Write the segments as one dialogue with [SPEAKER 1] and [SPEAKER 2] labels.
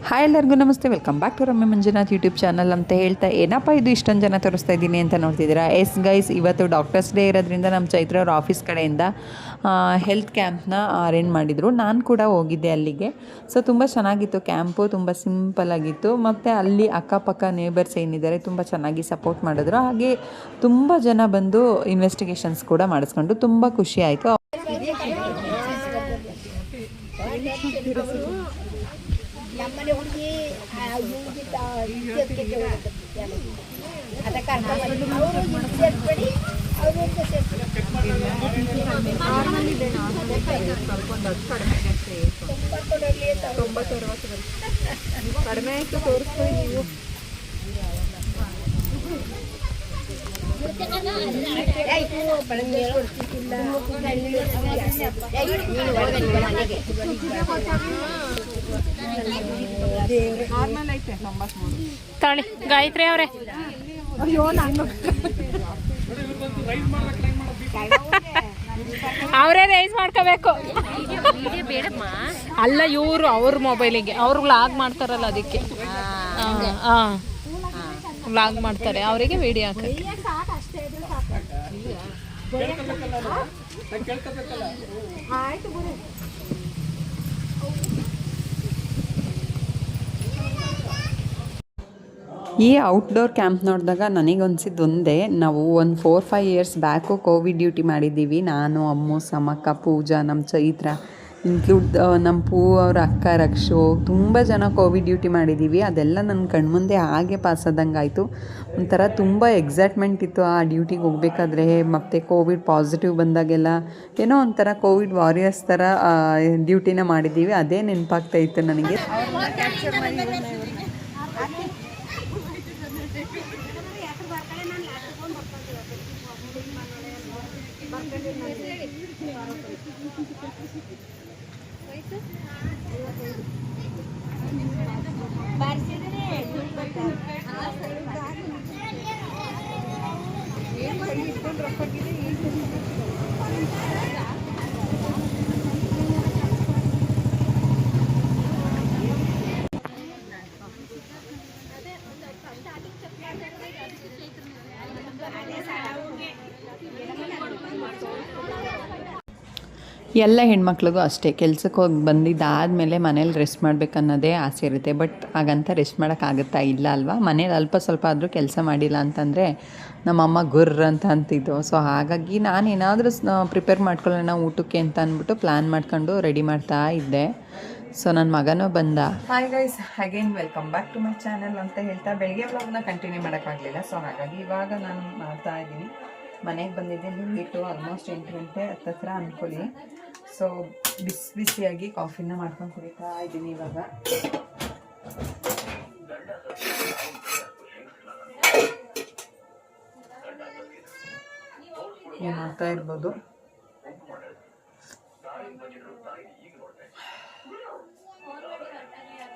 [SPEAKER 1] Hi ಎಲ್ಲರಿಗೂ ನಮಸ್ತೆ, welcome back to Ramya Manjunath YouTube channel ಅಂತ ಹೇಳ್ತಾ ಏನಪ್ಪ ಇದು ಇಷ್ಟೊಂದು ಜನ ತೋರಿಸ್ತಾ ಇದ್ದೀನಿ ಅಂತ ನೋಡ್ತಿದ್ದೀರಾ. ಎಸ್ ಗೈಸ್, ಇವತ್ತು ಡಾಕ್ಟರ್ಸ್ ಡೇ ಇರೋದ್ರಿಂದ ನಮ್ಮ ಚೈತ್ರ ಅವ್ರ ಆಫೀಸ್ ಕಡೆಯಿಂದ ಹೆಲ್ತ್ ಕ್ಯಾಂಪ್ನ ಅರೇಂಜ್ ಮಾಡಿದರು. ನಾನು ಕೂಡ ಹೋಗಿದ್ದೆ ಅಲ್ಲಿಗೆ. ಸೊ ತುಂಬ ಚೆನ್ನಾಗಿತ್ತು ಕ್ಯಾಂಪು, ತುಂಬ ಸಿಂಪಲ್ ಆಗಿತ್ತು. ಮತ್ತು ಅಲ್ಲಿ ಅಕ್ಕಪಕ್ಕ ನೇಬರ್ಸ್ ಏನಿದ್ದಾರೆ ತುಂಬ ಚೆನ್ನಾಗಿ ಸಪೋರ್ಟ್ ಮಾಡಿದ್ರು. ಹಾಗೆ ತುಂಬ ಜನ ಬಂದು ಇನ್ವೆಸ್ಟಿಗೇಷನ್ಸ್ ಕೂಡ ಮಾಡಿಸ್ಕೊಂಡು ತುಂಬ ಖುಷಿ ಆಯಿತು.
[SPEAKER 2] ನಮ್ಮನೆ ಹುಡುಗಿ
[SPEAKER 1] ಕಡಿಮೆ ಆಯಿತು, ತೋರಿಸ್ತೀವಿ ನೀವು.
[SPEAKER 3] ತಾಳಿ ಗಾಯತ್ರಿ ಅವರೇ, ಅವರೇ ರೈಸ್ ಮಾಡ್ಕೋಬೇಕು. ಅಲ್ಲ, ಇವರು ಅವ್ರ ಮೊಬೈಲಿಗೆ ಅವ್ರು ವ್ಲಾಗ್ ಮಾಡ್ತಾರಲ್ಲ, ಅದಕ್ಕೆ ವ್ಲಾಗ್ ಮಾಡ್ತಾರೆ, ಅವರಿಗೆ ವಿಡಿಯೋ ಹಾಕಕ್ಕೆ.
[SPEAKER 1] ಈ ಔಟ್ಡೋರ್ ಕ್ಯಾಂಪ್ ನೋಡಿದಾಗ ನನಗನ್ಸಿದ್ದು ಒಂದೇ, ನಾವು ಒಂದು 4-5 ಇಯರ್ಸ್ ಬ್ಯಾಕು ಕೋವಿಡ್ ಡ್ಯೂಟಿ ಮಾಡಿದ್ದೀವಿ. ನಾನು, ಅಮ್ಮು, ಸಮಕ್ಕ, ಪೂಜಾ, ನಮ್ಮ ಚೈತ್ರ, ಇನ್ಕ್ಲೂಡ್ ನಮ್ಮ ಪೂ ಅವ್ರ ಅಕ್ಕ ರಕ್ಷು, ತುಂಬ ಜನ ಕೋವಿಡ್ ಡ್ಯೂಟಿ ಮಾಡಿದ್ದೀವಿ. ಅದೆಲ್ಲ ನನ್ನ ಕಣ್ಮುಂದೆ ಹಾಗೆ ಪಾಸಾದಂಗೆ ಆಯಿತು. ಒಂಥರ ತುಂಬ ಎಕ್ಸೈಟ್ಮೆಂಟ್ ಇತ್ತು ಆ ಡ್ಯೂಟಿಗೆ ಹೋಗಬೇಕಾದ್ರೆ. ಮತ್ತು ಕೋವಿಡ್ ಪಾಸಿಟಿವ್ ಬಂದಾಗೆಲ್ಲ ಏನೋ ಒಂಥರ ಕೋವಿಡ್ ವಾರಿಯರ್ಸ್ ಥರ ಡ್ಯೂಟಿನ ಮಾಡಿದ್ದೀವಿ. ಅದೇ ನೆನಪಾಗ್ತಾ ಇತ್ತು ನನಗೆ. ಎಲ್ಲ ಹೆಣ್ಮಕ್ಳಿಗೂ ಅಷ್ಟೇ, ಕೆಲ್ಸಕ್ಕೆ ಹೋಗಿ ಬಂದಿದ್ದಾದಮೇಲೆ ಮನೇಲಿ ರೆಸ್ಟ್ ಮಾಡಬೇಕನ್ನೋದೇ ಆಸೆ ಇರುತ್ತೆ. ಬಟ್ ಹಾಗಂತ ರೆಸ್ಟ್ ಮಾಡೋಕ್ಕಾಗುತ್ತಾ? ಇಲ್ಲ ಅಲ್ವಾ? ಮನೇಲಿ ಅಲ್ಪ ಸ್ವಲ್ಪ ಆದರೂ ಕೆಲಸ ಮಾಡಿಲ್ಲ ಅಂತಂದರೆ ನಮ್ಮಮ್ಮ ಗುರ್ರ ಅಂತ ಅಂತಿದ್ದು. ಸೊ ಹಾಗಾಗಿ ನಾನೇನಾದರೂ ಪ್ರಿಪೇರ್ ಮಾಡ್ಕೊಳ್ಳೋಣ ಊಟಕ್ಕೆ ಅಂತ ಅಂದ್ಬಿಟ್ಟು ಪ್ಲ್ಯಾನ್ ಮಾಡ್ಕೊಂಡು ರೆಡಿ ಮಾಡ್ತಾ ಇದ್ದೆ. ಸೊ ನನ್ನ ಮಗನೂ ಬಂದ. Hi guys, again welcome back to my channel ಅಂತ ಹೇಳ್ತಾ ಬೆಳಗ್ಗೆ ವ್ಲಾಗ್ನ ಕಂಟಿನ್ಯೂ ಮಾಡೋಕ್ಕಾಗಲಿಲ್ಲ. ಸೊ ಹಾಗಾಗಿ ಇವಾಗ ನಾನು ಮಾಡ್ತಾ ಇದ್ದೀನಿ. ಮನೆಗೆ ಬಂದಿದ್ದೆ ಲೇಟು, ಆಲ್ಮೋಸ್ಟ್ 8 ಗಂಟೆ ಹತ್ತಿರ ಅಂದ್ಕೊಳ್ಳಿ. ಸೊ ಬಿಸಿಯಾಗಿ ಕಾಫಿನ ಮಾಡ್ಕೊಂಡು ಕುಡಿತಾ ಇದ್ದೀನಿ ಇವಾಗ. ಏನು ಮಾಡ್ತಾ ಇರ್ಬೋದು.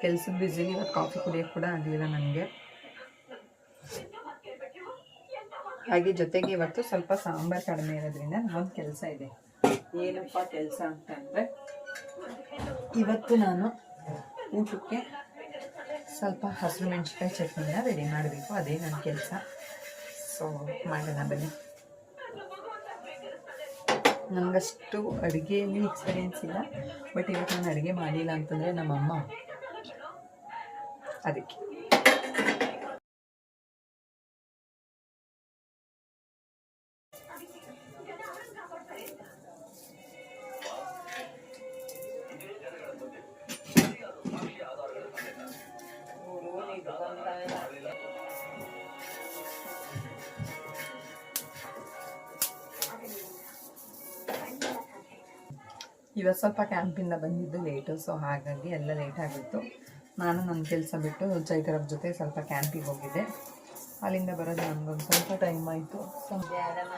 [SPEAKER 1] ಕೆಲ್ಸದ ಬ್ಯುಸಿಲಿ ಇವತ್ತು ಕಾಫಿ ಕುಡಿಯೋಕ್ಕೆ ಕೂಡ ಆಗಲಿಲ್ಲ ನನಗೆ. ಹಾಗೆ ಜೊತೆಗೆ ಇವತ್ತು ಸ್ವಲ್ಪ ಸಾಂಬಾರು ಕಡಿಮೆ ಇರೋದ್ರಿಂದ ಒಂದು ಕೆಲಸ ಇದೆ. ಏನಪ್ಪ ಕೆಲಸ ಅಂತಂದರೆ, ಇವತ್ತು ನಾನು ಊಟಕ್ಕೆ ಸ್ವಲ್ಪ ಹಸಿರು ಮೆಣಸಿನ್ಕಾಯಿ ಚಟ್ನಿನ ರೆಡಿ ಮಾಡಬೇಕು. ಅದೇ ನನ್ನ ಕೆಲಸ. ಸೊ ಮಾಡೋಣ ಬನ್ನಿ. ನನಗಷ್ಟು ಅಡುಗೆಯಲ್ಲಿ ಎಕ್ಸ್ಪೀರಿಯೆನ್ಸ್ ಇಲ್ಲ. ಬಟ್ ಇವತ್ತು ನಾನು ಅಡುಗೆ ಮಾಡಿಲ್ಲ ಅಂತಂದರೆ ನಮ್ಮಮ್ಮ ಅದಕ್ಕೆ. ಇವತ್ತು ಸ್ವಲ್ಪ ಕ್ಯಾಂಪಿಂದ ಬಂದಿದ್ದು ಲೇಟು. ಸೊ ಹಾಗಾಗಿ ಎಲ್ಲ ಲೇಟ್ ಆಗಿತ್ತು. ನಾನು ನನ್ನ ಕೆಲಸ ಬಿಟ್ಟು ಚೈತ್ರ ಜೊತೆ ಸ್ವಲ್ಪ ಕ್ಯಾಂಪಿಗೆ ಹೋಗಿದ್ದೆ. ಅಲ್ಲಿಂದ ಬರೋದು ನನಗೊಂದು ಸ್ವಲ್ಪ ಟೈಮ್ ಆಯಿತು. ಸೊ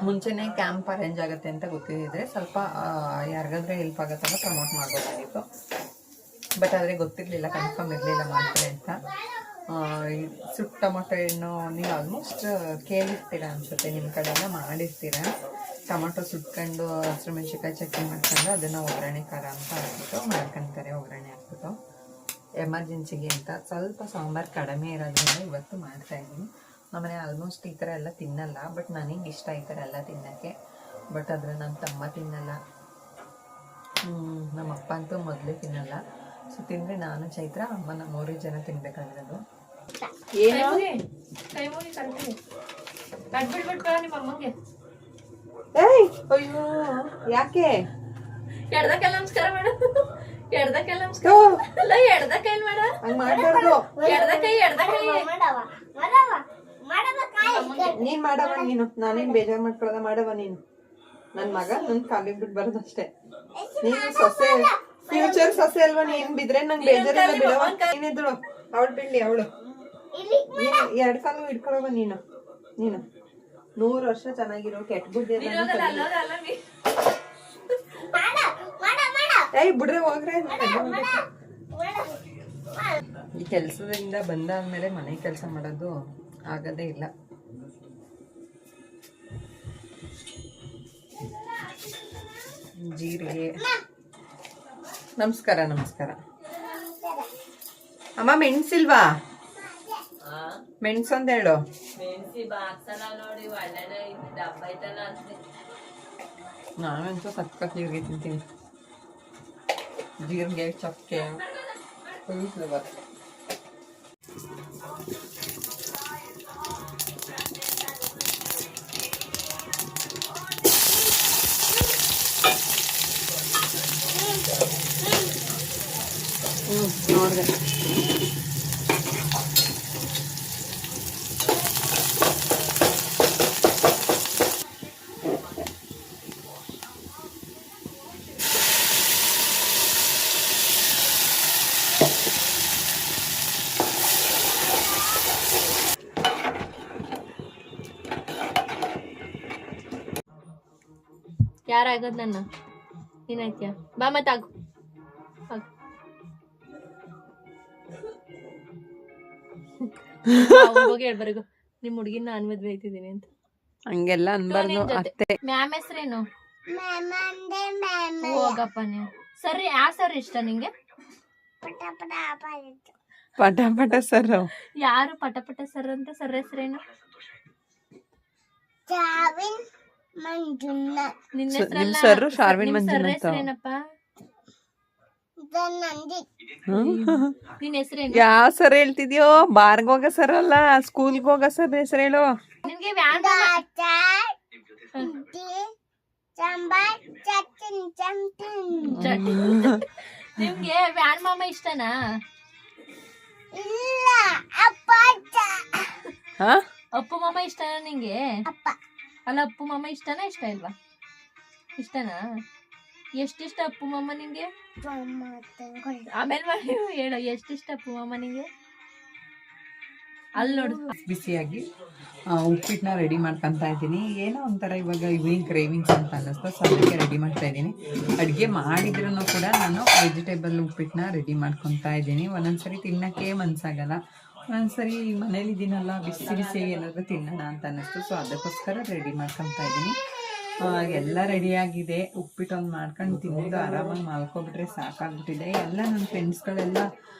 [SPEAKER 1] ಮುಂಚೆನೇ ಕ್ಯಾಂಪ್ ಅರೇಂಜ್ ಆಗುತ್ತೆ ಅಂತ ಗೊತ್ತಿದ್ದರೆ ಸ್ವಲ್ಪ ಯಾರಿಗಾದ್ರೆ ಹೆಲ್ಪ್ ಆಗುತ್ತಲ್ಲ ಪ್ರಮೋಟ್ ಮಾಡ್ಬೋದಾಗಿತ್ತು. ಬಟ್ ಆದರೆ ಗೊತ್ತಿರಲಿಲ್ಲ, ಕನ್ಫರ್ಮ್ ಇರಲಿಲ್ಲ ಮಾಡ್ತಾರೆ ಅಂತ. ಸುಟ್ಟು ಟೊಮೊಟೊ ಹಣ್ಣು ನೀವು ಆಲ್ಮೋಸ್ಟ್ ಕೇಳಿರ್ತೀರ ಅನಿಸುತ್ತೆ, ನಿಮ್ಮ ಕಡೆ ಎಲ್ಲ ಮಾಡಿರ್ತೀರ. ಟೊಮೊಟೊ ಸುಟ್ಕೊಂಡು ಹಸಿರು ಮೆಣಸಿನ್ಕಾಯಿ ಚಟ್ನಿ ಮಾಡ್ಕೊಂಡು ಅದನ್ನು ಒಗ್ಗರಣೆ ಖಾರ ಅಂತ ಹಾಕ್ಬಿಟ್ಟು ಮಾಡ್ಕೊತಾರೆ, ಒಗ್ಗರಣೆ ಹಾಕ್ಬಿಟ್ಟು. ಎಮರ್ಜೆನ್ಸಿಗೆ ಅಂತ ಸ್ವಲ್ಪ ಸಾಂಬಾರು ಕಡಿಮೆ ಇರೋದ್ರಿಂದ ಇವತ್ತು ಮಾಡ್ತಾಯಿದ್ದೀನಿ. ನಮ್ಮನೆ ಆಲ್ಮೋಸ್ಟ್ ಈ ಥರ ಎಲ್ಲ ತಿನ್ನಲ್ಲ, ಬಟ್ ನನಗೆ ಇಷ್ಟ ಈ ಥರ ಎಲ್ಲ ತಿನ್ನೋಕ್ಕೆ. ಬಟ್ ಆದರೆ ನನ್ನ ತಮ್ಮ ತಿನ್ನಲ್ಲ, ನಮ್ಮ ಅಪ್ಪ ಅಂತೂ ಮೊದಲೇ ತಿನ್ನಲ್ಲ. ಸೊ ತಿಂದರೆ ನಾನು ಚೈತ್ರ ಅಮ್ಮ ನಮ್ಮ 3 ಜನ ತಿನ್ಬೇಕಾಗಿರೋದು. ಏನು ಏಯ್ ಅಯ್ಯೋ ಯಾಕೆ
[SPEAKER 3] ಎಡ್ದಕ್ಕೆಲ್ಲ ನಮಸ್ಕಾರ ಮಾಡು. ಎಡ್ದಕ್ಕೆಲ್ಲ ನಮಸ್ಕಾರ ಅಲ್ಲ, ಎಡ್ದಕೈ ಮಾಡ,
[SPEAKER 1] ಹಂಗೆ ಮಾಡಬಾರ್ದು.
[SPEAKER 3] ಎಡ್ದಕೈ ಎಡ್ದಕೈ
[SPEAKER 1] ನೀನು ಮಾಡವ, ನೀನು ನಾನೇನು ಬೇಜಾರು ಮಾಡ್ಕೊಳ್ಳೋದ, ಮಾಡವ ನೀನು. ನನ್ನ ಮಗ ನನ್ನ ಕಾಲಿಗೆ ಬಿಟ್ಟು ಬರೋದಷ್ಟೇ. ನೀನು ಸೊಸೆ, ಫ್ಯೂಚರ್ ಸೊಸೆ ಅಲ್ವಾ, ನೀನು ಬಿದ್ರೆ ನಂಗೆ ಬೇಜಾರಿಲ್ಲ ಬಿಡವ. ನೀನಿದ್ರು ಅವಳು ಬಿಡ್ಲಿ, ಅವಳು 2 ಕಾಲು ಇಟ್ಕೊಳ್ಳವ ನೀನು. 100 ವರ್ಷ ಚೆನ್ನಾಗಿರೋ, ಕೆಟ್ಟ ಬುದ್ಧಿ ಏಯ್ ಬಿಡ್ರೆ ಹೋಗ್ರೆ. ಈ ಕೆಲಸದಿಂದ ಬಂದಾದ್ಮೇಲೆ ಮನೆ ಕೆಲಸ ಮಾಡೋದು ಆಗದೇ ಇಲ್ಲ. ಜೀರಿಗೆ, ನಮಸ್ಕಾರ ಅಮ್ಮ. ಮೆಣಸಿಲ್ವಾ? ಮೆಣಸೊಂದು ಹೇಳು. ನಾನಂತೂ ಸಕ್ಕತ್ ಜೀರಿಗೆ ತಿಂತೀನಿ. ಜೀರಿಗೆ, ಚಕ್ಕೆ, ಫ್ಲೇವರ್. ನೋಡಿದೆ
[SPEAKER 3] ಯಾರಾಗದ್ ನನ್ನ ಏನಾಯ್ತ್ಯಾ? ಬಾ ಮತ್ತೆ ಆಗು ಹೋಗಿ ಹೇಳ್ಬರಿಗು ನಿಮ್ ಹುಡುಗಿನ ನಾನ್ ಮದ್ವೆ ಆಯ್ತಿದ್ದೀನಿ ಅಂತ.
[SPEAKER 1] ಹಂಗೆಲ್ಲ ಅನ್ಬಾರ್ದು ಅತ್ತೆ.
[SPEAKER 3] ಮ್ಯಾಮ್ ಹೆಸ್ರೇನು? ಹೋಗಪ್ಪ ನೀವು. ಸರಿ, ಯಾವ ಸರ್ ಇಷ್ಟ ನಿಂಗೆ?
[SPEAKER 1] ಪಟ ಸರ್.
[SPEAKER 3] ಯಾರು ಪಟ ಸರ್ ಅಂತ? ಸರ್ ಹೆಸ್ರೇನು? ನಿನ್ನ
[SPEAKER 1] ಸರ್ ಶಾರ್ವಿನ್ ಮಂಜುನಾಥ್.
[SPEAKER 3] ಹೆಸ್ರೇನಪ್ಪ? ನಿನ್ ಹೆಸ್ರೇನು?
[SPEAKER 1] ಯಾವ ಸರ್ ಹೇಳ್ತಿದ್ಯೋ? ಬಾರ್ಗ್ ಹೋಗ ಸರ್ ಅಲ್ಲ, ಸ್ಕೂಲ್ಗೆ ಹೋಗ ಸರ್ ಹೆಸರು ಹೇಳು.
[SPEAKER 3] ನಿನ್ಗೆ ನಿಮ್ಗೆ ವ್ಯಾನ್ ಮಾಮ ಇಷ್ಟನಾ? ಅಪ್ಪು ಮಾಮ ಇಷ್ಟನಾ ನಿಂಗೆ? ಅಲ್ಲ, ಅಪ್ಪು ಮಾಮ ಇಷ್ಟನಾ ಇಷ್ಟ ಇಲ್ವಾ? ಇಷ್ಟನಾ? ಎಷ್ಟಿಷ್ಟ ಅಪ್ಪು ಮಾಮ ನಿಂಗೆ? ಆಮೇಲೆ ಹೇಳು, ಎಷ್ಟಿಷ್ಟ ಅಪ್ಪು ಮಾಮ ನಿಂಗೆ? ಅಲ್ಲಿ ನೋಡು.
[SPEAKER 1] ಬಿಸಿಯಾಗಿ ಉಪ್ಪಿಟ್ಟನ್ನ ರೆಡಿ ಮಾಡ್ಕೊತಾ ಇದ್ದೀನಿ. ಏನೋ ಒಂಥರ ಇವಾಗ ಈವ್ನಿಂಗ್ ಕ್ರೇವಿಂಗ್ಸ್ ಅಂತ ಅನ್ನಿಸ್ತು, ಸೊ ಅದಕ್ಕೆ ರೆಡಿ ಮಾಡ್ತಾ ಇದ್ದೀನಿ. ಅಡುಗೆ ಮಾಡಿದ್ರೂ ಕೂಡ ನಾನು ವೆಜಿಟೇಬಲ್ ಉಪ್ಪಿಟ್ಟನ್ನ ರೆಡಿ ಮಾಡ್ಕೊತಾ ಇದ್ದೀನಿ. ಒಂದೊಂದ್ಸರಿ ತಿನ್ನೋಕ್ಕೆ ಮನಸ್ಸಾಗಲ್ಲ, ಒಂದೊಂದ್ಸರಿ ಮನೇಲಿದ್ದೀನಲ್ಲ ಬಿಸಿ ಏನಾದರೂ ತಿನ್ನೋಣ ಅಂತ ಅನ್ನಿಸ್ತು, ಸೊ ಅದಕ್ಕೋಸ್ಕರ ರೆಡಿ ಮಾಡ್ಕೊತಾ ಇದ್ದೀನಿ. ಎಲ್ಲ ರೆಡಿಯಾಗಿದೆ. ಉಪ್ಪಿಟ್ಟೊಂದು ಮಾಡ್ಕೊಂಡು ತಿಂದು ಆರಾಮಾಗಿ ಮಾಡ್ಕೊಬಿಟ್ರೆ ಸಾಕಾಗ್ಬಿಟ್ಟಿದೆ. ಎಲ್ಲ ನನ್ನ ಫ್ರೆಂಡ್ಸ್ಗಳೆಲ್ಲ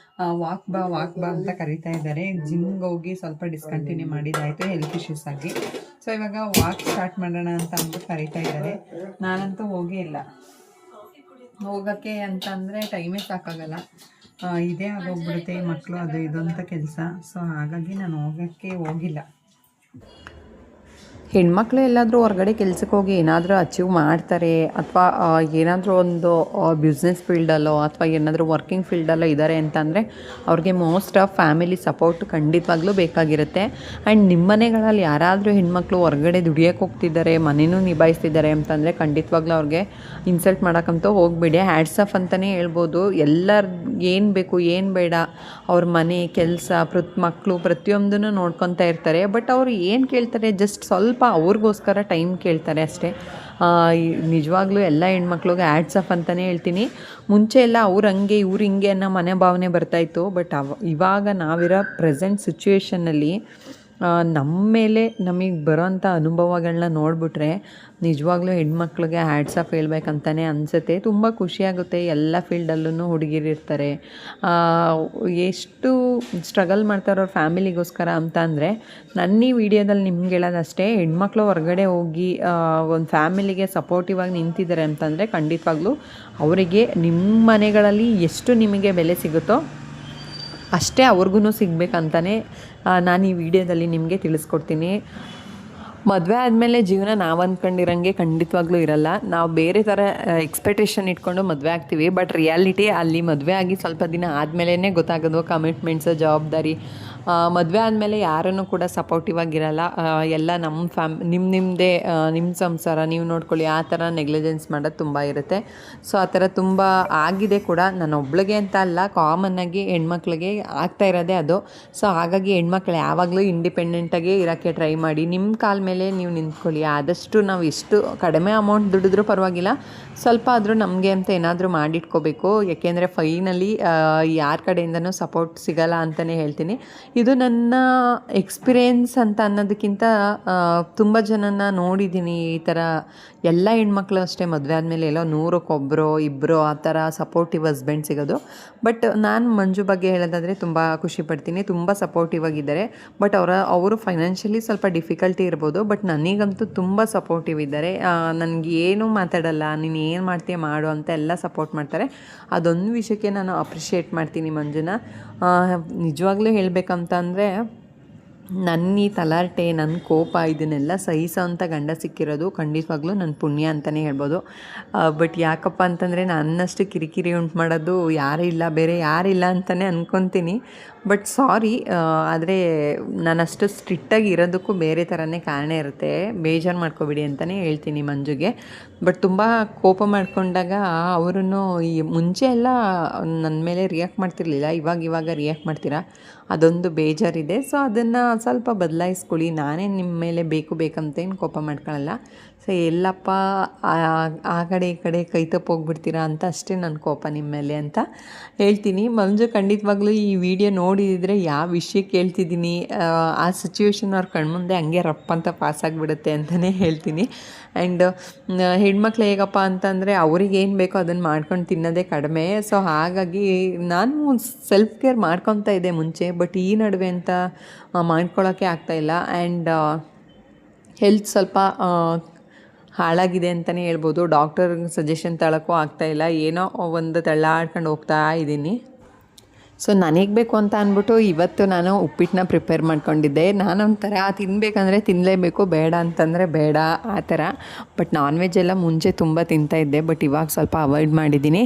[SPEAKER 1] ವಾಕ್ ಬಾ ಅಂತ ಕರಿತಾ ಇದ್ದಾರೆ. ಜಿಮ್ಗೆ ಹೋಗಿ ಸ್ವಲ್ಪ ಡಿಸ್ಕಂಟಿನ್ಯೂ ಮಾಡಿದ್ದಾಯಿತು ಹೆಲ್ತ್ ಇಶ್ಯೂಸ್ ಆಗಿ. ಸೊ ಇವಾಗ ವಾಕ್ ಸ್ಟಾರ್ಟ್ ಮಾಡೋಣ ಅಂತ ಅಂದ್ಬಿಟ್ಟು ಕರಿತಾ ಇದ್ದಾರೆ. ನಾನಂತೂ ಹೋಗೇ ಇಲ್ಲ. ಹೋಗೋಕ್ಕೆ ಅಂತ ಅಂದರೆ ಟೈಮೇ ಸಾಕಾಗಲ್ಲ, ಇದೇ ಆಗೋಗ್ಬಿಡುತ್ತೆ, ಮಕ್ಕಳು ಅದು ಇದು ಅಂತ ಕೆಲಸ. ಸೊ ಹಾಗಾಗಿ ನಾನು ಹೋಗೋಕ್ಕೆ ಹೋಗಿಲ್ಲ. ಹೆಣ್ಮಕ್ಳು ಎಲ್ಲಾದರೂ ಹೊರಗಡೆ ಕೆಲ್ಸಕ್ಕೆ ಹೋಗಿ ಏನಾದರೂ ಅಚೀವ್ ಮಾಡ್ತಾರೆ, ಅಥವಾ ಏನಾದರೂ ಒಂದು ಬಿಸ್ನೆಸ್ ಫೀಲ್ಡಲ್ಲೋ ಅಥವಾ ಏನಾದರೂ ವರ್ಕಿಂಗ್ ಫೀಲ್ಡಲ್ಲೋ ಇದ್ದಾರೆ ಅಂತಂದರೆ ಅವ್ರಿಗೆ ಮೋಸ್ಟ್ ಆಫ್ ಫ್ಯಾಮಿಲಿ ಸಪೋರ್ಟ್ ಖಂಡಿತವಾಗ್ಲೂ ಬೇಕಾಗಿರುತ್ತೆ. ಆ್ಯಂಡ್ ನಿಮ್ಮ ಮನೆಗಳಲ್ಲಿ ಯಾರಾದರೂ ಹೆಣ್ಮಕ್ಳು ಹೊರಗಡೆ ದುಡಿಯೋಕ್ಕೆ ಹೋಗ್ತಿದ್ದಾರೆ, ಮನೆಯೂ ನಿಭಾಯಿಸ್ತಿದ್ದಾರೆ ಅಂತಂದರೆ ಖಂಡಿತವಾಗ್ಲೂ ಅವ್ರಿಗೆ ಇನ್ಸಲ್ಟ್ ಮಾಡೋಕ್ಕಂತೂ ಹೋಗಬೇಡಿ. ಹ್ಯಾಟ್ಸ್ ಆಫ್ ಅಂತಲೇ ಹೇಳ್ಬೋದು. ಎಲ್ಲರ ಏನು ಬೇಕು ಏನು ಬೇಡ ಅವ್ರ ಮನೆ ಕೆಲಸ ಮಕ್ಕಳು ಪ್ರತಿಯೊಂದನ್ನು ನೋಡ್ಕೊತಾ ಇರ್ತಾರೆ. ಬಟ್ ಅವರು ಏನು ಕೇಳ್ತಾರೆ, ಜಸ್ಟ್ ಸ್ವಲ್ಪ ಅವ್ರಿಗೋಸ್ಕರ ಟೈಮ್ ಕೇಳ್ತಾರೆ ಅಷ್ಟೇ. ನಿಜವಾಗ್ಲೂ ಎಲ್ಲ ಹೆಣ್ಮಕ್ಳಿಗೆ ಹ್ಯಾಟ್ಸ್ ಆಫ್ ಅಂತಲೇ ಹೇಳ್ತೀನಿ. ಮುಂಚೆ ಎಲ್ಲ ಅವ್ರು ಹಂಗೆ ಇವ್ರು ಹಿಂಗೆ ಅನ್ನೋ ಮನೆ ಭಾವನೆ ಬರ್ತಾಯಿತ್ತು. ಬಟ್ ಇವಾಗ ನಾವಿರೋ ಪ್ರೆಸೆಂಟ್ ಸಿಚುವೇಷನ್ನಲ್ಲಿ ನಮ್ಮ ಮೇಲೆ ನಮಗೆ ಬರೋಂಥ ಅನುಭವಗಳನ್ನ ನೋಡಿಬಿಟ್ರೆ ನಿಜವಾಗ್ಲೂ ಹೆಣ್ಮಕ್ಳಿಗೆ ಹ್ಯಾಟ್ಸ್ ಆಫ್ ಹೇಳ್ಬೇಕಂತಲೇ ಅನಿಸುತ್ತೆ. ತುಂಬ ಖುಷಿಯಾಗುತ್ತೆ. ಎಲ್ಲ ಫೀಲ್ಡಲ್ಲೂ ಹುಡುಗಿರಿರ್ತಾರೆ, ಎಷ್ಟು ಸ್ಟ್ರಗಲ್ ಮಾಡ್ತಾರೆ ಅವ್ರ ಫ್ಯಾಮಿಲಿಗೋಸ್ಕರ ಅಂತ ಅಂದರೆ, ನನ್ನ ಈ ವಿಡಿಯೋದಲ್ಲಿ ನಿಮ್ಗೆ ಹೇಳೋದಷ್ಟೇ, ಹೆಣ್ಮಕ್ಳು ಹೊರಗಡೆ ಹೋಗಿ ಒಂದು ಫ್ಯಾಮಿಲಿಗೆ ಸಪೋರ್ಟಿವ್ ಆಗಿ ನಿಂತಿದ್ದಾರೆ ಅಂತಂದರೆ ಖಂಡಿತವಾಗ್ಲೂ ಅವರಿಗೆ ನಿಮ್ಮ ಮನೆಗಳಲ್ಲಿ ಎಷ್ಟು ನಿಮಗೆ ಬೆಲೆ ಸಿಗುತ್ತೋ ಅಷ್ಟೇ ಅವ್ರಿಗೂ ಸಿಗಬೇಕಂತಲೇ ನಾನು ಈ ವಿಡಿಯೋದಲ್ಲಿ ನಿಮಗೆ ತಿಳಿಸ್ಕೊಡ್ತೀನಿ. ಮದುವೆ ಆದಮೇಲೆ ಜೀವನ ನಾವು ಅಂದ್ಕೊಂಡಿರೋಂಗೆ ಖಂಡಿತವಾಗ್ಲೂ ಇರಲ್ಲ. ನಾವು ಬೇರೆ ಥರ ಎಕ್ಸ್ಪೆಕ್ಟೇಷನ್ ಇಟ್ಕೊಂಡು ಮದುವೆ ಆಗ್ತೀವಿ. ಬಟ್ ರಿಯಾಲಿಟಿ ಅಲ್ಲಿ ಮದುವೆ ಆಗಿ ಸ್ವಲ್ಪ ದಿನ ಆದಮೇಲೆ ಗೊತ್ತಾಗೋದು ಕಮಿಟ್ಮೆಂಟ್ಸ್, ಜವಾಬ್ದಾರಿ. ಮದುವೆ ಆದಮೇಲೆ ಯಾರನ್ನು ಕೂಡ ಸಪೋರ್ಟಿವ್ ಆಗಿರಲ್ಲ. ಎಲ್ಲ ನಮ್ಮ ನಿಮ್ಮದೇ ನಿಮ್ಮ ಸಂಸಾರ ನೀವು ನೋಡ್ಕೊಳ್ಳಿ, ಆ ಥರ ನೆಗ್ಲಿಜೆನ್ಸ್ ಮಾಡೋದು ತುಂಬ ಇರುತ್ತೆ. ಸೊ ಆ ಥರ ತುಂಬ ಆಗಿದೆ ಕೂಡ. ನಾನು ಒಬ್ಳಿಗೆ ಅಂತ ಅಲ್ಲ, ಕಾಮನ್ನಾಗಿ ಹೆಣ್ಮಕ್ಳಿಗೆ ಆಗ್ತಾ ಇರೋದೇ ಅದು. ಸೊ ಹಾಗಾಗಿ ಹೆಣ್ಮಕ್ಳು ಯಾವಾಗಲೂ ಇಂಡಿಪೆಂಡೆಂಟಾಗಿ ಇರೋಕ್ಕೆ ಟ್ರೈ ಮಾಡಿ. ನಿಮ್ಮ ಕಾಲ ಮೇಲೆ ನೀವು ನಿಂತ್ಕೊಳ್ಳಿ. ಆದಷ್ಟು ನಾವು ಎಷ್ಟು ಕಡಿಮೆ ಅಮೌಂಟ್ ದುಡಿದ್ರೂ ಪರವಾಗಿಲ್ಲ, ಸ್ವಲ್ಪ ಆದರೂ ನಮಗೆ ಅಂತ ಏನಾದರೂ ಮಾಡಿಟ್ಕೋಬೇಕು. ಯಾಕೆಂದರೆ ಫೈನಲಿ ಯಾರ ಕಡೆಯಿಂದನೂ ಸಪೋರ್ಟ್ ಸಿಗಲ್ಲ ಅಂತಲೇ ಹೇಳ್ತೀನಿ. ಇದು ನನ್ನ ಎಕ್ಸ್ಪೀರಿಯೆನ್ಸ್ ಅಂತ ಅನ್ನೋದಕ್ಕಿಂತ ತುಂಬ ಜನನ ನೋಡಿದ್ದೀನಿ. ಈ ಥರ ಎಲ್ಲ ಹೆಣ್ಮಕ್ಳು ಅಷ್ಟೇ ಮದುವೆ ಆದಮೇಲೆ ಎಲ್ಲೋ 100ಕ್ಕೆ 1 ಆ ಥರ ಸಪೋರ್ಟಿವ್ ಹಸ್ಬೆಂಡ್ ಸಿಗೋದು. ಬಟ್ ನಾನು ಮಂಜು ಬಗ್ಗೆ ಹೇಳೋದಾದರೆ ತುಂಬ ಖುಷಿಪಡ್ತೀನಿ. ತುಂಬ ಸಪೋರ್ಟಿವ್ ಆಗಿದ್ದಾರೆ. ಬಟ್ ಅವರು ಫೈನಾನ್ಷಿಯಲಿ ಸ್ವಲ್ಪ ಡಿಫಿಕಲ್ಟಿ ಇರ್ಬೋದು. ಬಟ್ ನನಗಂತೂ ತುಂಬ ಸಪೋರ್ಟಿವ್ ಇದ್ದಾರೆ. ನನಗೆ ಏನೂ ಮಾತಾಡಲ್ಲ, ನೀನು ಏನು ಮಾಡ್ತೀಯ ಮಾಡು ಅಂತ ಎಲ್ಲ ಸಪೋರ್ಟ್ ಮಾಡ್ತಾರೆ. ಅದೊಂದು ವಿಷಯಕ್ಕೆ ನಾನು ಅಪ್ರಿಷಿಯೇಟ್ ಮಾಡ್ತೀನಿ ಮಂಜುನ. ನಿಜವಾಗ್ಲೂ ಹೇಳಬೇಕಂತ ಅಂದರೆ, ನನ್ನ ಈ ತಲಾಟೆ, ನನ್ನ ಕೋಪ, ಇದನ್ನೆಲ್ಲ ಸಹಿಸೋವಂಥ ಗಂಡ ಸಿಕ್ಕಿರೋದು ಖಂಡಿತವಾಗ್ಲೂ ನನ್ನ ಪುಣ್ಯ ಅಂತಲೇ ಹೇಳ್ಬೋದು. ಬಟ್ ಯಾಕಪ್ಪ ಅಂತಂದರೆ, ನನ್ನಷ್ಟು ಕಿರಿಕಿರಿ ಉಂಟು ಮಾಡೋದು ಯಾರೂ ಇಲ್ಲ, ಬೇರೆ ಯಾರಿಲ್ಲ ಅಂತಲೇ ಅಂದ್ಕೊತೀನಿ. ಬಟ್ ಸಾರಿ, ಆದರೆ ನಾನಷ್ಟು ಸ್ಟ್ರಿಕ್ಟಾಗಿ ಇರೋದಕ್ಕೂ ಬೇರೆ ಥರನೇ ಕಾರಣ ಇರುತ್ತೆ. ಬೇಜಾರು ಮಾಡ್ಕೊಬಿಡಿ ಅಂತಲೇ ಹೇಳ್ತೀನಿ ಮಂಜುಗೆ. ಬಟ್ ತುಂಬ ಕೋಪ ಮಾಡಿಕೊಂಡಾಗ ಅವರನ್ನು ಈ ಮುಂಚೆ ಎಲ್ಲ ನನ್ನ ಮೇಲೆ ರಿಯಾಕ್ಟ್ ಮಾಡ್ತಿರ್ಲಿಲ್ಲ, ಇವಾಗ ರಿಯಾಕ್ಟ್ ಮಾಡ್ತೀರಾ, ಅದೊಂದು ಬೇಜಾರಿದೆ. ಸೊ ಅದನ್ನು ಸ್ವಲ್ಪ ಬದಲಾಯಿಸ್ಕೊಳ್ಳಿ. ನಾನೇ ನಿಮ್ಮ ಮೇಲೆ ಬೇಕಂತೇನು ಕೋಪ ಮಾಡ್ಕೊಳ್ಳಲ್ಲ. ಸೊ ಎಲ್ಲಪ್ಪ ಆ ಕಡೆ ಈ ಕಡೆ ಕೈ ತಪ್ಪೋಗ್ಬಿಡ್ತೀರಾ ಅಂತ ಅಷ್ಟೇ ನನ್ನ ಕೋಪ ನಿಮ್ಮ ಮೇಲೆ ಅಂತ ಹೇಳ್ತೀನಿ. ಮಂಜು ಖಂಡಿತವಾಗ್ಲೂ ಈ ವಿಡಿಯೋ ನೋಡಿದರೆ ಯಾವ ವಿಷಯಕ್ಕೆ ಹೇಳ್ತಿದ್ದೀನಿ, ಆ ಸಿಚುವೇಶನ್ ಅವ್ರ ಕಣ್ಮುಂದೆ ಹಂಗೆ ರಪ್ಪ ಅಂತ ಪಾಸಾಗಿಬಿಡುತ್ತೆ ಅಂತಲೇ ಹೇಳ್ತೀನಿ. ಆ್ಯಂಡ್ ಹೆಣ್ಮಕ್ಳು ಹೇಗಪ್ಪ ಅಂತಂದರೆ, ಅವ್ರಿಗೆ ಏನು ಬೇಕೋ ಅದನ್ನು ಮಾಡ್ಕೊಂಡು ತಿನ್ನೋದೇ ಕಡಿಮೆ. ಸೊ ಹಾಗಾಗಿ ನಾನು ಸೆಲ್ಫ್ ಕೇರ್ ಮಾಡ್ಕೊತಾ ಇದ್ದೆ ಮುಂಚೆ, ಬಟ್ ಈ ನಡುವೆ ಅಂತ ಮಾಡ್ಕೊಳ್ಳೋಕ್ಕೆ ಆಗ್ತಾಯಿಲ್ಲ. ಆ್ಯಂಡ್ ಹೆಲ್ತ್ ಸ್ವಲ್ಪ ಹಾಳಾಗಿದೆ ಅಂತಲೇ ಹೇಳ್ಬೋದು. ಡಾಕ್ಟರ್ ಸಜೆಷನ್ ತಗೊಳ್ಳೋಕ್ಕೂ ಆಗ್ತಾಯಿಲ್ಲ. ಏನೋ ಒಂದು ತಳ್ಳಾಡ್ಕೊಂಡು ಹೋಗ್ತಾ ಇದ್ದೀನಿ. ಸೊ ನನಗೆ ಬೇಕು ಅಂತ ಅಂದ್ಬಿಟ್ಟು ಇವತ್ತು ನಾನು ಉಪ್ಪಿಟ್ಟನ್ನ ಪ್ರಿಪೇರ್ ಮಾಡ್ಕೊಂಡಿದ್ದೆ. ನಾನೊಂಥರ ತಿನ್ನಬೇಕಂದ್ರೆ ತಿನ್ನಲೇಬೇಕು, ಬೇಡ ಅಂತಂದರೆ ಬೇಡ ಆ ಥರ. ಬಟ್ ನಾನ್ ವೆಜ್ ಎಲ್ಲ ಮುಂಚೆ ತುಂಬ ತಿಂತಾಯಿದ್ದೆ, ಬಟ್ ಇವಾಗ ಸ್ವಲ್ಪ ಅವಾಯ್ಡ್ ಮಾಡಿದ್ದೀನಿ.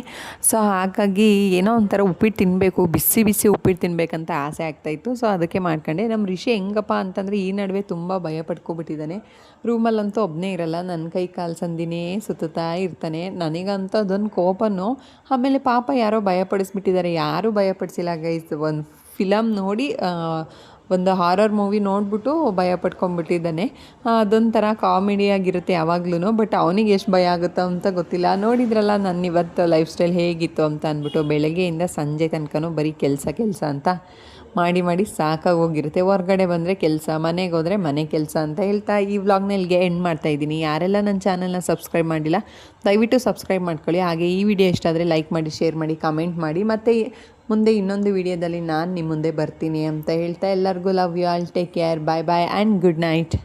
[SPEAKER 1] ಸೊ ಹಾಗಾಗಿ ಏನೋ ಒಂಥರ ಉಪ್ಪಿಟ್ಟು ತಿನ್ನಬೇಕು, ಬಿಸಿ ಉಪ್ಪಿಟ್ಟು ತಿನ್ನಬೇಕಂತ ಆಸೆ ಆಗ್ತಾಯಿತ್ತು. ಸೊ ಅದಕ್ಕೆ ಮಾಡ್ಕೊಂಡೆ. ನಮ್ಮ ರಿಷಿ ಹೆಂಗಪ್ಪ ಅಂತಂದರೆ ಈ ನಡುವೆ ತುಂಬ ಭಯ ಪಡ್ಕೊಬಿಟ್ಟಿದ್ದಾನೆ. ರೂಮಲ್ಲಂತೂ ಒಬ್ಬನೇ ಇರಲ್ಲ, ನನ್ನ ಕೈ ಕಾಲು ಸಂದಿನೇ ಸುತ್ತಾ ಇರ್ತಾನೆ. ನನಗಂತೂ ಅದೊಂದು ಕೋಪನೋ. ಆಮೇಲೆ ಪಾಪ ಯಾರೋ ಭಯಪಡಿಸ್ಬಿಟ್ಟಿದ್ದಾರೆ. ಯಾರೂ ಭಯಪಡಿಸಿಲ್ಲ ಗೈಸ್. ಒಂದು ಫಿಲಮ್ ನೋಡಿ, ಒಂದು ಹಾರರ್ ಮೂವಿ ನೋಡಿಬಿಟ್ಟು ಭಯ ಪಡ್ಕೊಂಡ್ಬಿಟ್ಟಿದ್ದಾನೆ. ಅದೊಂಥರ ಕಾಮಿಡಿಯಾಗಿರುತ್ತೆ ಯಾವಾಗ್ಲೂ. ಬಟ್ ಅವನಿಗೆ ಎಷ್ಟು ಭಯ ಆಗುತ್ತೋ ಅಂತ ಗೊತ್ತಿಲ್ಲ. ನೋಡಿದ್ರಲ್ಲ ನನ್ನ ಇವತ್ತು ಲೈಫ್ ಸ್ಟೈಲ್ ಹೇಗಿತ್ತು ಅಂತ ಅಂದ್ಬಿಟ್ಟು, ಬೆಳಗ್ಗೆಯಿಂದ ಸಂಜೆ ತನಕನೂ ಬರೀ ಕೆಲಸ ಅಂತ ಮಾಡಿ ಸಾಕಾಗಿ ಹೋಗಿರುತ್ತೆ. ಹೊರಗಡೆ ಬಂದರೆ ಕೆಲಸ, ಮನೆಗೆ ಹೋದರೆ ಮನೆ ಕೆಲಸ ಅಂತ ಹೇಳ್ತಾ ಈ ವ್ಲಾಗ್ನ ಇಲ್ಲಿಗೆ ಎಂಡ್ ಮಾಡ್ತಾಯಿದ್ದೀನಿ. ಯಾರೆಲ್ಲ ನನ್ನ ಚಾನಲ್ನ ಸಬ್ಸ್ಕ್ರೈಬ್ ಮಾಡಿಲ್ಲ ದಯವಿಟ್ಟು ಸಬ್ಸ್ಕ್ರೈಬ್ ಮಾಡ್ಕೊಳ್ಳಿ. ಹಾಗೆ ಈ ವಿಡಿಯೋ ಇಷ್ಟ ಆದರೆ ಲೈಕ್ ಮಾಡಿ, ಶೇರ್ ಮಾಡಿ, ಕಮೆಂಟ್ ಮಾಡಿ. ಮತ್ತು ಮುಂದೆ ಇನ್ನೊಂದು ವಿಡಿಯೋದಲ್ಲಿ ನಾನು ನಿಮ್ಮ ಮುಂದೆ ಬರ್ತೀನಿ ಅಂತ ಹೇಳ್ತಾ ಎಲ್ಲರಿಗೂ love you all. Take care, bye and good night.